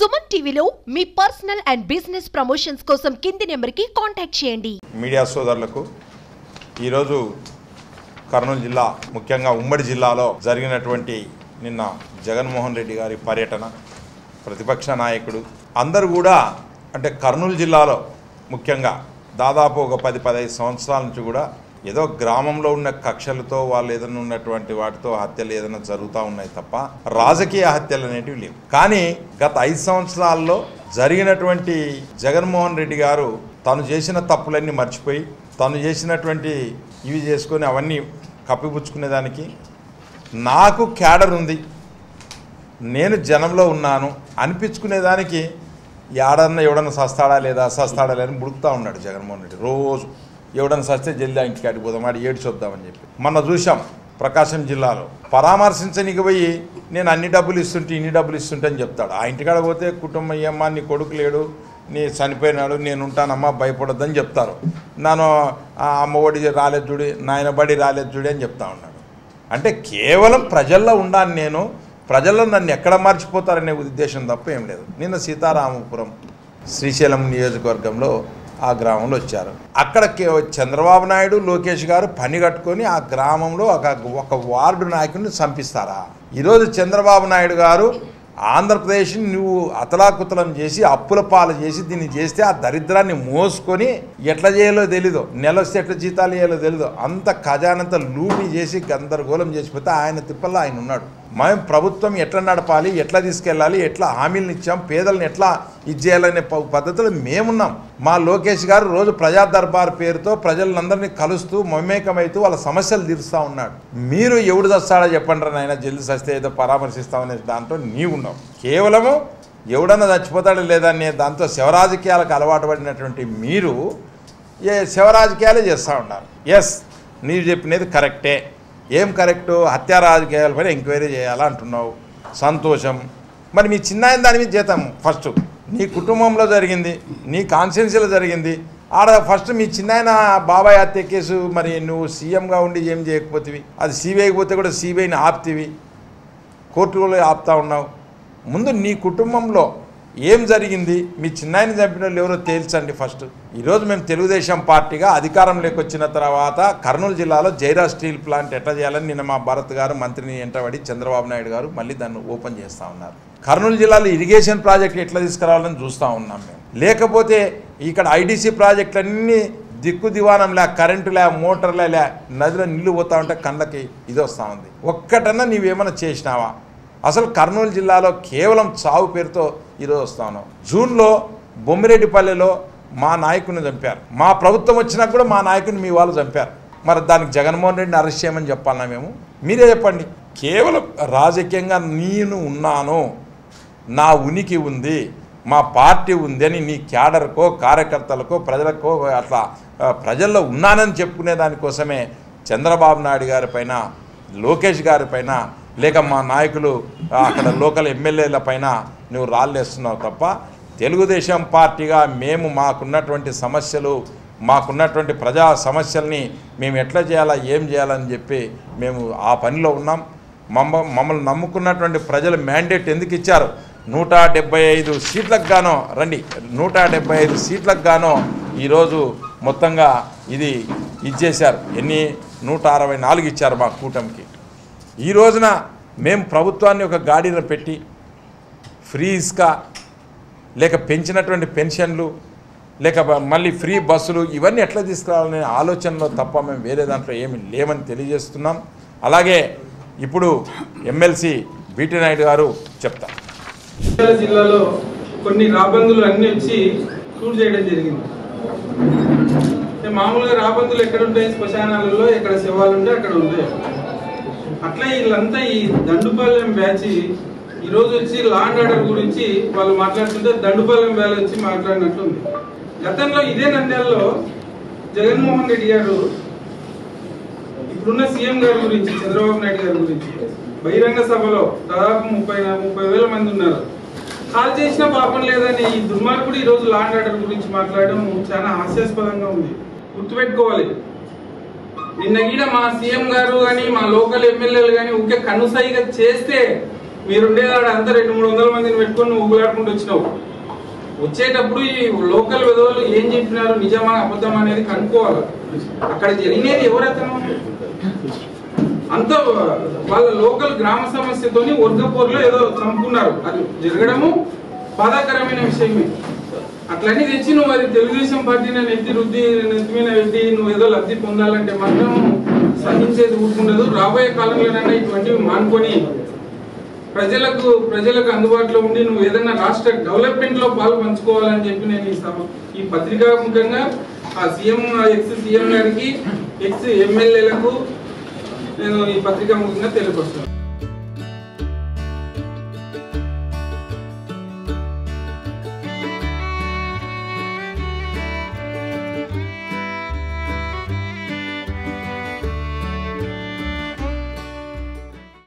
సుమన్ టీవీలో మీ personal and business promotions కోసం కింది నెంబర్కి కాంటాక్ట్ చేయండి. మీడియా సోదరులకు ఈరోజు కర్నూలు జిల్లా ముఖ్యంగా ఉమ్మడి జిల్లాలో జరిగినటువంటి నిన్న జగన్మోహన్ రెడ్డి గారి పర్యటన, ప్రతిపక్ష నాయకుడు అందరూ కూడా అంటే కర్నూలు జిల్లాలో ముఖ్యంగా దాదాపు ఒక 10-15 సంవత్సరాల నుంచి కూడా ఏదో గ్రామంలో ఉన్న కక్షలతో వాళ్ళు ఏదైనా ఉన్నటువంటి వాటితో హత్యలు ఏదైనా జరుగుతూ ఉన్నాయి తప్ప రాజకీయ హత్యలు అనేటివి లేవు. కానీ గత 5 సంవత్సరాల్లో జరిగినటువంటి జగన్మోహన్ రెడ్డి గారు తను చేసిన తప్పులన్నీ మర్చిపోయి తను చేసినటువంటి ఇవి చేసుకొని అవన్నీ కప్పిపుచ్చుకునేదానికి నాకు క్యాడర్ ఉంది, నేను జనంలో ఉన్నాను అనిపించుకునేదానికి ఎవడన్నా సస్తాడా లేదా అని బుడుకుతూ ఉన్నాడు జగన్మోహన్ రెడ్డి. రోజు ఎవడన్నా సస్తే జల్ది ఇంటికి అడిగిపోదాం, వాడు ఏడ్చొద్దామని చెప్పి మొన్న చూసాం ప్రకాశం జిల్లాలో పరామర్శించనికి పోయి నేను అన్ని డబ్బులు ఇస్తుంటే ఇన్ని డబ్బులు ఇస్తుంటే అని చెప్తాడు. ఆ ఇంటికాడ పోతే కుటుంబం ఏమ్మా నీ కొడుకు లేడు, నీ చనిపోయినాడు, నేను ఉంటానమ్మా భయపడొద్దని చెప్తారు. నన్ను అమ్మఒడి రాలేదు చూడి, నాయన బడి రాలేదు చూడి అని చెప్తా ఉన్నాడు. అంటే కేవలం ప్రజల్లో ఉండాను, నేను ప్రజల్లో నన్ను ఎక్కడ మర్చిపోతారనే ఉద్దేశం తప్ప ఏం లేదు. నిన్న సీతారామపురం శ్రీశైలం నియోజకవర్గంలో ఆ గ్రామంలో వచ్చారు. అక్కడ చంద్రబాబు నాయుడు లోకేష్ గారు పని కట్టుకొని ఆ గ్రామంలో ఒక వార్డు నాయకుడిని చంపిస్తారా? ఈరోజు చంద్రబాబు నాయుడు గారు ఆంధ్రప్రదేశ్ని నువ్వు అతలాకుతలం చేసి అప్పుల పాలు చేసి దీన్ని చేస్తే ఆ దరిద్రాన్ని మోసుకొని ఎట్లా చేయాలో తెలీదు, నెల వస్తే ఎట్లా జీతాలు చేయాలో తెలీదు, అంత ఖజానంతా లూటీ చేసి గందరగోళం చేసిపోతే ఆయన తిప్పల్లో ఆయన ఉన్నాడు. మేము ప్రభుత్వం ఎట్లా నడపాలి, ఎట్లా తీసుకెళ్ళాలి, ఎట్లా హామీలను ఇచ్చాం, పేదలను ఎట్లా ఇచ్చేయాలనే పద్ధతులు మేమున్నాం. మా లోకేష్ గారు రోజు ప్రజా దర్బార్ పేరుతో ప్రజలందరినీ కలుస్తూ మమేకమైతూ వాళ్ళ సమస్యలు తీరుస్తూ ఉన్నాడు. మీరు ఎవడు చస్తాడో చెప్పండి రా నాయన, జల్ది చస్తే ఏదో పరామర్శిస్తామనే దాంట్లో నీవు ఉన్నావు. కేవలము ఎవడన్నా చచ్చిపోతాడో లేదా అనే దాంతో శవరాజకీయాలకు అలవాటు పడినటువంటి మీరు శవరాజకీయాలే చేస్తూ ఉన్నారు. ఎస్, నీవు చెప్పినది కరెక్టే. ఏం కరెక్టు? హత్యా రాజకీయాలపైన ఎంక్వైరీ చేయాలా అంటున్నావు, సంతోషం. మరి మీ చిన్నాయన దాని మీద చేద్దాం. ఫస్ట్ నీ కుటుంబంలో జరిగింది, నీ కాన్స్టిట్యున్సీలో జరిగింది. ఆడ ఫస్ట్ మీ చిన్నాయన బాబాయ్ హత్య కేసు మరి నువ్వు సీఎంగా ఉండి ఏం చేయకపోతేవి, అది సిబిఐకి పోతే కూడా సిబిఐని ఆపుతీవి, కోర్టులో ఆపుతా ఉన్నావు. ముందు నీ కుటుంబంలో ఏం జరిగింది, మీ చిన్నాయని చంపిన వాళ్ళు ఎవరో తేల్చండి ఫస్ట్. ఈరోజు మేము తెలుగుదేశం పార్టీగా అధికారంలోకి వచ్చిన తర్వాత కర్నూలు జిల్లాలో జైరా స్టీల్ ప్లాంట్ ఎట్లా చేయాలని నిన్న మా భరత్ గారు మంత్రిని ఎంటబడి చంద్రబాబు నాయుడు గారు మళ్ళీ దాన్ని ఓపెన్ చేస్తూ ఉన్నారు. కర్నూలు జిల్లాలో ఇరిగేషన్ ప్రాజెక్టులు ఎట్లా తీసుకురావాలని చూస్తూ ఉన్నాం మేము. లేకపోతే ఇక్కడ ఐడీసీ ప్రాజెక్టులన్నీ దిక్కు దివానంలే, కరెంటులే, మోటార్లే, నదిలో నీళ్లు పోతా ఉంటే కళ్ళకి ఇది వస్తూ ఉంది. ఒక్కటన్నా నీవేమైనా చేసినావా? అసలు కర్నూలు జిల్లాలో కేవలం చావు పేరుతో ఈరోజు వస్తా ఉన్నాం. జూన్లో బొమ్మిరెడ్డిపల్లెలో మా నాయకుడిని చంపారు. మా ప్రభుత్వం వచ్చినా కూడా మా నాయకుడిని మీ వాళ్ళు చంపారు. మరి దానికి జగన్మోహన్ రెడ్డిని అరెస్ట్ చేయమని చెప్పాలన్నా మేము? మీరే చెప్పండి. కేవలం రాజకీయంగా నేను ఉన్నాను, నా ఉనికి ఉంది, మా పార్టీ ఉంది అని నీ క్యాడర్కో కార్యకర్తలకో ప్రజలకో అట్లా ప్రజల్లో ఉన్నానని చెప్పుకునే దానికోసమే చంద్రబాబు నాయుడు గారి పైన, లోకేష్ గారి పైన, లేక మా నాయకులు అక్కడ లోకల్ ఎమ్మెల్యేల పైన నువ్వు రాళ్ళేస్తున్నావు తప్ప తెలుగుదేశం పార్టీగా మేము మాకున్నటువంటి సమస్యలు, మాకున్నటువంటి ప్రజా సమస్యల్ని మేము ఎట్లా చేయాలా, ఏం చేయాలని చెప్పి మేము ఆ పనిలో ఉన్నాం. మమ్మల్ని నమ్ముకున్నటువంటి ప్రజలు మ్యాండేట్ ఎందుకు ఇచ్చారు? 175 సీట్లకు గానో రండి, 175 సీట్లకు గానో ఈరోజు మొత్తంగా ఇది ఇచ్చేశారు. ఎన్ని 164 ఇచ్చారు మా కూటమికి. ఈ రోజున మేము ప్రభుత్వాన్ని ఒక గాడిన పెట్టి ఫ్రీ ఇసుక, లేక పెంచినటువంటి పెన్షన్లు, లేక మళ్ళీ ఫ్రీ బస్సులు ఇవన్నీ ఎట్లా తీసుకురావాలనే ఆలోచనలో తప్ప మేము వేరే దాంట్లో ఏమి లేవని తెలియజేస్తున్నాం. అలాగే ఇప్పుడు ఎమ్మెల్సీ బీటీ నాయుడు గారు చెప్తారు. జిల్లాలో కొన్ని రాబందులు అన్నీ వచ్చి షూట్ చేయడం జరిగింది. మామూలుగా రాబందులు ఎక్కడ ఉంటాయి? శ్మశానాలలో ఎక్కడ శవాలు ఉంటే అక్కడ ఉంటాయి. అట్లా వీళ్ళంతా ఈ దండుపాలెం బ్యాచ్ ఈరోజు వచ్చి లా అండ్ ఆర్డర్ గురించి వాళ్ళు మాట్లాడుతుంటే దండుపాలెం బ్యాచ్ వచ్చి మాట్లాడినట్టుంది. గతంలో ఇదే నంద్యాలలో జగన్మోహన్ రెడ్డి గారు ఇప్పుడున్న సీఎం గారి గురించి, చంద్రబాబు నాయుడు గారి గురించి బహిరంగ సభలో దాదాపు 30,000 మంది ఉన్నారు. కాల్ చేసిన పాపం లేదని ఈ దుర్మార్గుడు ఈరోజు లా అండ్ ఆర్డర్ గురించి మాట్లాడడం చాలా హాస్యాస్పదంగా ఉంది. గుర్తుపెట్టుకోవాలి, నిన్న గీడ మా సీఎం గారు కానీ మా లోకల్ ఎమ్మెల్యేలు కానీ ఊకే కనుసైగా చేస్తే మీరుండేదాడు అంతా 200-300 మందిని పెట్టుకొని నువ్వు ఊగులాడుకుంటూ వచ్చినావు. వచ్చేటప్పుడు ఈ లోకల్ విధవులు ఏం చెప్పినారు, నిజమా అబద్ధం అనేది కనుక్కోవాలి. అక్కడ జరిగినది ఎవరతను అంత వాళ్ళ లోకల్ గ్రామ సమస్యతోని వర్గపూర్లో ఏదో చంపుకున్నారు. అది జరగడము బాధాకరమైన విషయమే. అట్లన్నీ తెచ్చి నువ్వు అది తెలుగుదేశం పార్టీని నెత్తి మీద పెట్టి నువ్వు ఏదో లబ్ధి పొందాలంటే మాత్రం సహించేది ఊరుకుండదు. రాబోయే కాలంలోనైనా ఇటువంటివి మానుకొని ప్రజలకు అందుబాటులో ఉండి నువ్వు ఏదైనా రాష్ట్ర డెవలప్మెంట్ లో పాలు పంచుకోవాలని చెప్పి నేను ఈ పత్రికాముఖంగా ఆ ఎక్స్ సీఎం గారికి ఎక్స్ ఎమ్మెల్యేలకు నేను ఈ పత్రికాముఖంగా తెలియపరుస్తున్నాను.